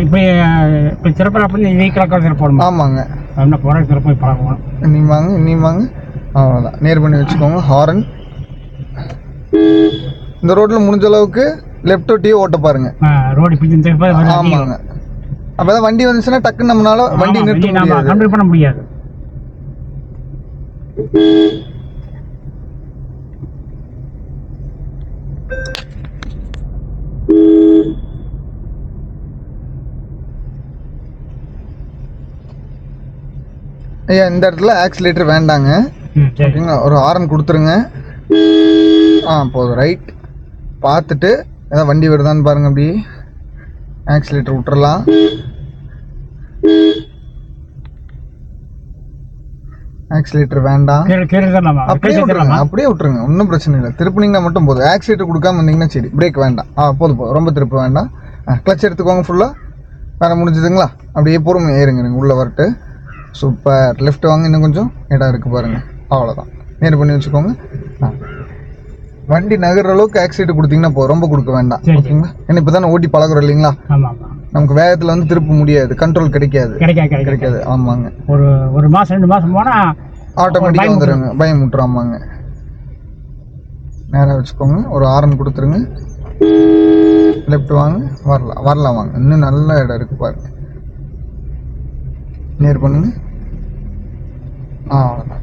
இப்போ சிறப்பாக அப்படி வீக்கில் சிறப்பு ஆமாங்க. என்ன போகிற சிறப்பு பழகணும். இன்னி வாங்க அவ்வளோதான். நேர் பண்ணி வச்சுக்கோங்க. ஹாரன் இந்த ரோட்டில் முடிஞ்ச அளவுக்கு லெஃப்ட் ஒட்டியே ஓட்ட பாருங்க. ரோடு பிடிச்சி. ஆமாங்க. அப்பதான் வண்டி வந்துச்சுன்னா டக்குன்னு நம்மளால வண்டி நிறுத்த முடியாது, கண்ட்ரோல் பண்ண முடியாது. ஐயா இந்த இடத்துல ஆக்சிலேட்டர் வேண்டாங்க. ஓகேங்களா, ஒரு ஹாரன் கொடுத்துருங்க. போதும். ரைட் பார்த்துட்டு ஏதாவது வண்டி வருதான்னு பாருங்க. அப்படி ஆக்சிலேட்டர் விட்டுறலாம். ஆக்சிலேட்டர் வேண்டாம், அப்படியே விட்டுருங்க. ஒன்றும் பிரச்சனை இல்லை. திருப்பினீங்கன்னா மட்டும் போதும். ஆக்சிலேட்டர் கொடுக்காம வந்தீங்கன்னா சரி. பிரேக் வேண்டாம். போதும், ரொம்ப திருப்ப வேண்டாம். கிளச் எடுத்துக்கோங்க ஃபுல்லாக. வேற முடிஞ்சதுங்களா? அப்படியே பொறுமை ஏறுங்க உள்ளே வரட்டு. சூப்பர். லெஃப்ட் வாங்க, இன்னும் கொஞ்சம் இடம் இருக்குது பாருங்கள். அவ்வளோதான். நேர் பண்ணி வச்சுக்கோங்க. வண்டி நகர்ற அளவுக்கு ஆக்சிலேட்டர் கொடுத்தீங்கன்னா போதும், ரொம்ப கொடுக்க வேண்டாம். ஓகேங்களா? ஏன்னா இப்போ தானே ஓட்டி பழகுறோம் இல்லைங்களா? நமக்கு வேகத்தில் வந்து திருப்ப முடியாது, கண்ட்ரோல் கிடைக்காது. ஆமாங்க. ஒரு மாதம் 2 மாதம் போனால் ஆட்டோமேட்டிக்காக வந்துடுங்க, பயம் விட்டுரும். ஆமாங்க. நேராக வச்சுக்கோங்க. ஒரு ஹாரன் கொடுத்துருங்க. லெஃப்ட் வாங்க, வரலாம் வாங்க. இன்னும் நல்ல இடம் இருக்குது பாருங்க. நேர் பண்ணுங்க. அவ்வளோதான்.